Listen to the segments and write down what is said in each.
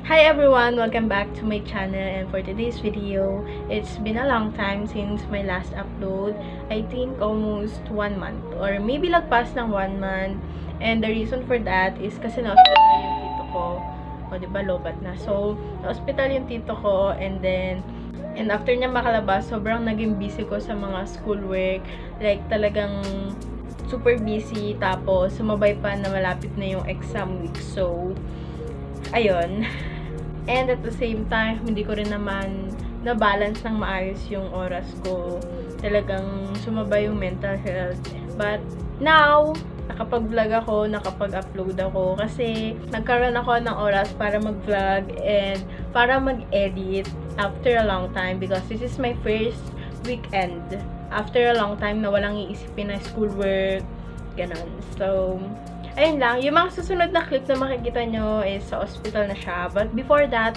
Hi everyone! Welcome back to my channel, and for today's video, it's been a long time since my last upload. I think almost 1 month or maybe lagpas ng 1 month. And the reason for that is kasi na-hospital yung tito ko. O diba, lobat na. So, na-hospital yung tito ko and after niya makalabas, sobrang naging busy ko sa mga schoolwork. Like talagang super busy. Tapos, sumabay pa na malapit na yung exam week. So, ayun. And at the same time, hindi ko rin naman na-balance ng maayos yung oras ko. Talagang sumabay yung mental health. But now, nakapag-vlog ako, nakapag-upload ako. Kasi nagkaroon ako ng oras para mag-vlog and para mag-edit after a long time. Because this is my first weekend. After a long time na walang iisipin na schoolwork. Ganon. So, ayun lang. Yung mga susunod na clip na makikita nyo is sa hospital na siya. But before that,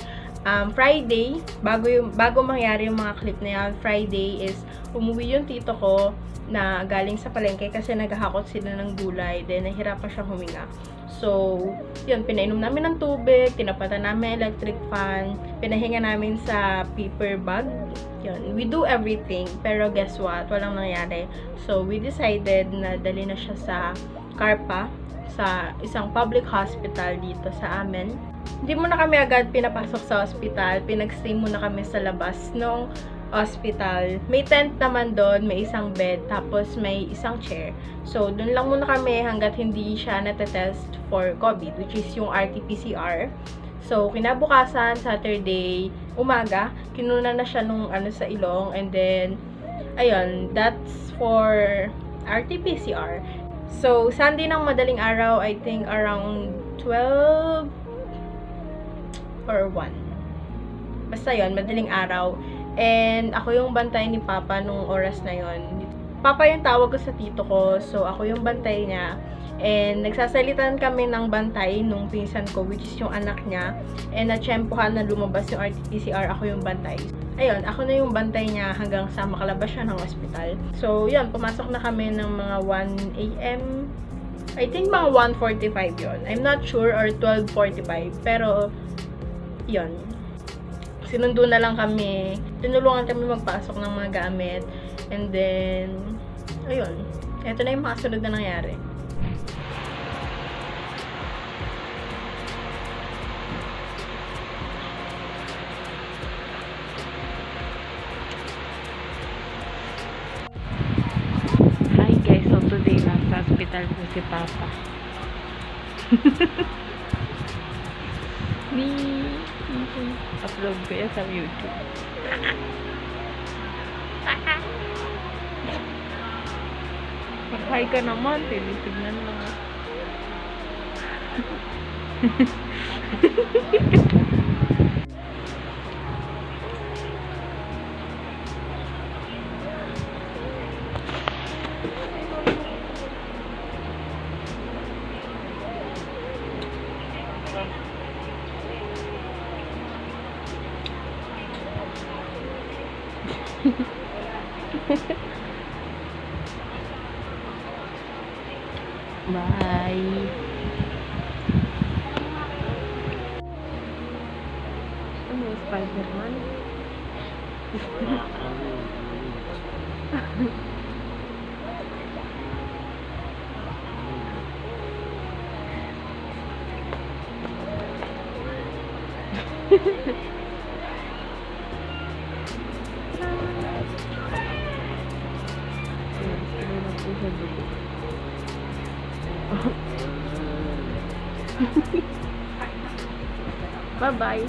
Friday, bago mangyari yung mga clip na yan, Friday is umuwi yung tito ko na galing sa palengke kasi naghahakot sila ng gulay. Then, nahirapan siya huminga. So, yun, pinainom namin ng tubig, tinapatan namin electric fan, pinahinga namin sa paper bag. Yun, we do everything. Pero guess what? Walang nangyari. So, we decided na dali na siya sa Carpa, sa isang public hospital dito sa amin. Hindi muna kami agad pinapasok sa hospital. Pinag-stay muna kami sa labas ng hospital. May tent naman doon, may isang bed, tapos may isang chair. So, doon lang muna kami hanggat hindi siya natetest for COVID, which is yung RT-PCR. So, kinabukasan, Saturday, umaga, kinuna na siya nung sa ilong. And then, ayun, that's for RT-PCR. So, Sunday ng madaling araw, I think around 12 or 1. Basta yun, madaling araw. And ako yung bantay ni Papa nung oras na yun. Papa yung tawag ko sa tito ko, so ako yung bantay niya. And nagsasalitan kami ng bantay nung pinsan ko, which is yung anak niya. And natsyempohan na lumabas yung RT-PCR, ako yung bantay. Ayun, ako na yung bantay niya hanggang sa makalabas siya ng hospital. So, yun, pumasok na kami ng mga 1 a.m. I think mga 1:45 yun. I'm not sure, or 12:45. Pero, yun. Sinundo na lang kami. Tinulungan kami magpasok ng mga gamit. And then, ayun. Ito na yung mga sunod na nangyari. Today, nasa hospital po si Papa. Upload ko yan sa YouTube. Mag-hi ka naman, tinitignan lang. Bye. Ano, Spider-Man? Bye-bye.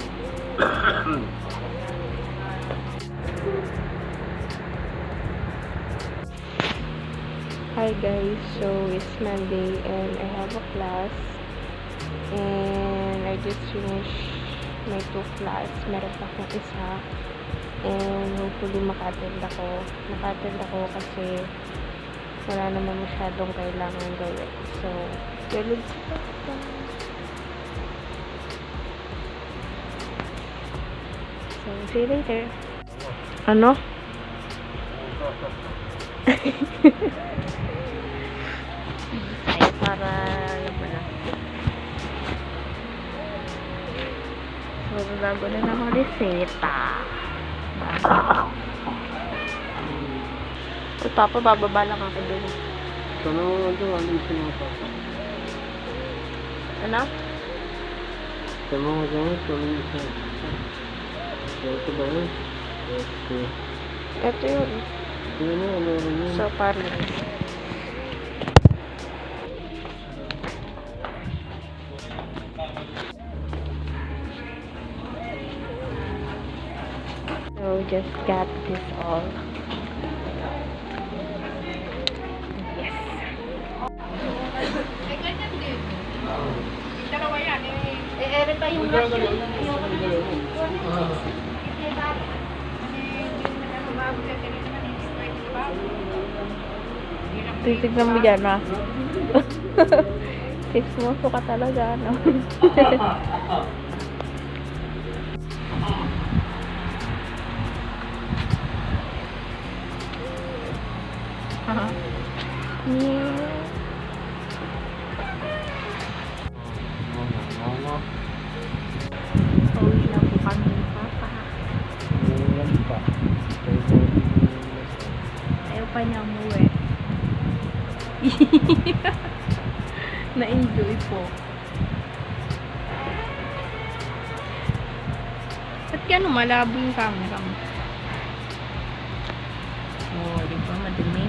Hi guys, so it's Monday and I have a class and I just finished my 2 class. Meron pa akong isa and hopefully maka-attend ako kasi wala naman masyadong kailangan gawin. So, let's go. So, see you later. Ano? Ay, para alam mo na. So, Bago na ng reseta. So, Papa, bababa lang ako dun. Sana ano yung sinapapa? Ano? Sama ko dyan, sana yung sinapapa. Ito ba yun? Okay. Ito yun. Ano yun? So, parang so, just got this all. Yes. Ere pa yung titignan mo dyan, ha? Kismoso ka talaga, no? Pauwi na po kami ni Papa. Ayaw pa niya umuwi. Na-enjoy po. Ba't gano'n malabo yung camera mo? Oh, di ba madumi?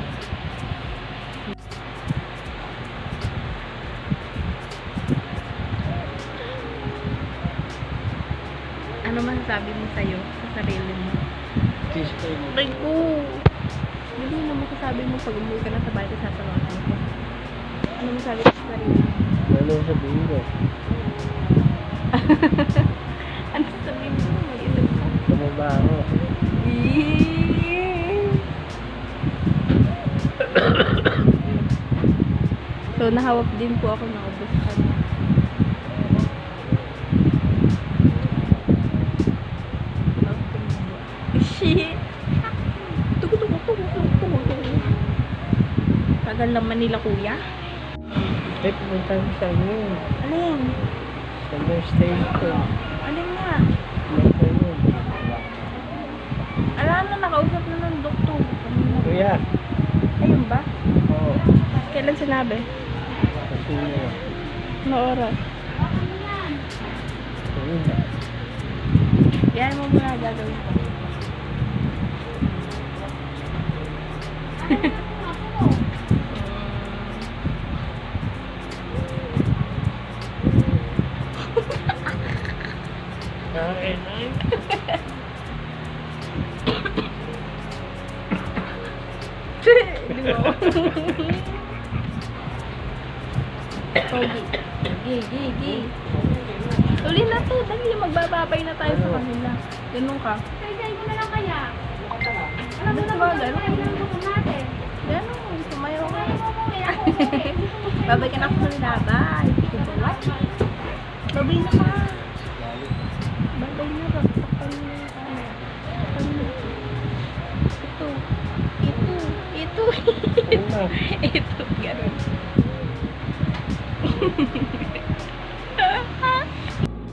Ano man sabi mo sa'yo, sa sarili mo? Aray ko! Hindi na masasabi mo pag umuwi ka na sa bahay sa tawagan ko. Ano mo sabi sa sarili mo? Ano sabihin ko? Ano sabihin mo? Mag-isip ka. Tumaba ako. So, nahawak din po ako ng ubos ka. Shit! Tugo. Tagal naman nila, kuya. Eh, pumunta ko sa inyo. Alin? Sa nurse station. Alin nga? Pumunta yun. Alam na, nakausap na ng doktor. Kuya. Ayun ba? Oo. Kailan sinabi? Kasi yun. Ano oras? Ayun. Yan mo muna gagawin ko. Di ba? Gi. Uli na to, dali, magbababay na tayo sa kanila. Ganun ka. Kaya mo na lang kaya. Alam mo na ba, ganun? Ganun natin. Ganun, sumayaw ka. Ako. Babay ka na ako sa kanila, bye. Babay na ka. Babay na ka. Takpan mo na tayo. Takpan mo. Ito. Ito, ganun.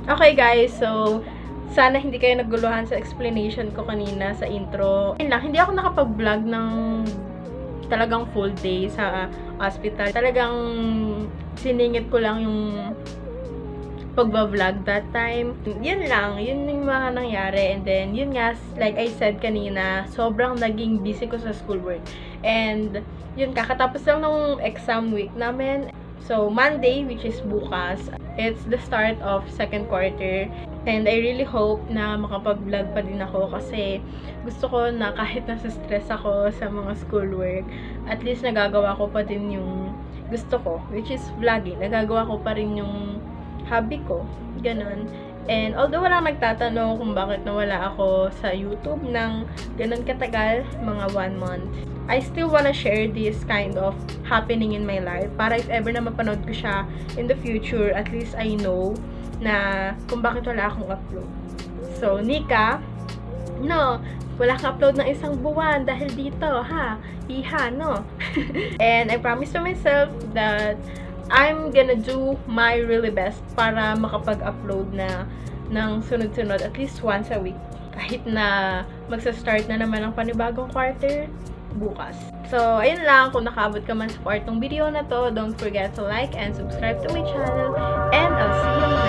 Okay guys, so sana hindi kayo naguluhan sa explanation ko kanina sa intro. Ayun lang, hindi ako nakapag-vlog ng talagang full day sa hospital. Talagang siningit ko lang yung pagba-vlog that time. Yun lang, yun yung mga nangyari. And then, yun nga, like I said kanina, sobrang naging busy ko sa schoolwork. And, yun, kakatapos lang ng exam week namin. So, Monday, which is bukas, it's the start of second quarter. And I really hope na makapag-vlog pa din ako kasi gusto ko na kahit nasa stress ako sa mga schoolwork, at least nagagawa ko pa din yung gusto ko, which is vlogging. Nagagawa ko pa rin yung hobby ko. Ganon. And although walang nagtatanong kung bakit nawala ako sa YouTube ng ganon katagal, mga 1 month, I still wanna share this kind of happening in my life para if ever na mapanood ko siya in the future, at least I know na kung bakit wala akong upload. So, Nika, no, wala kang upload ng isang buwan dahil dito, ha? Iha, no? And I promise to myself that I'm gonna do my really best para makapag-upload na ng sunod-sunod, at least once a week. Kahit na magsa-start na naman ang panibagong quarter bukas. So, ayun lang. Kung nakaabot ka man sa part ng video na to, don't forget to like and subscribe to my channel. And I'll see you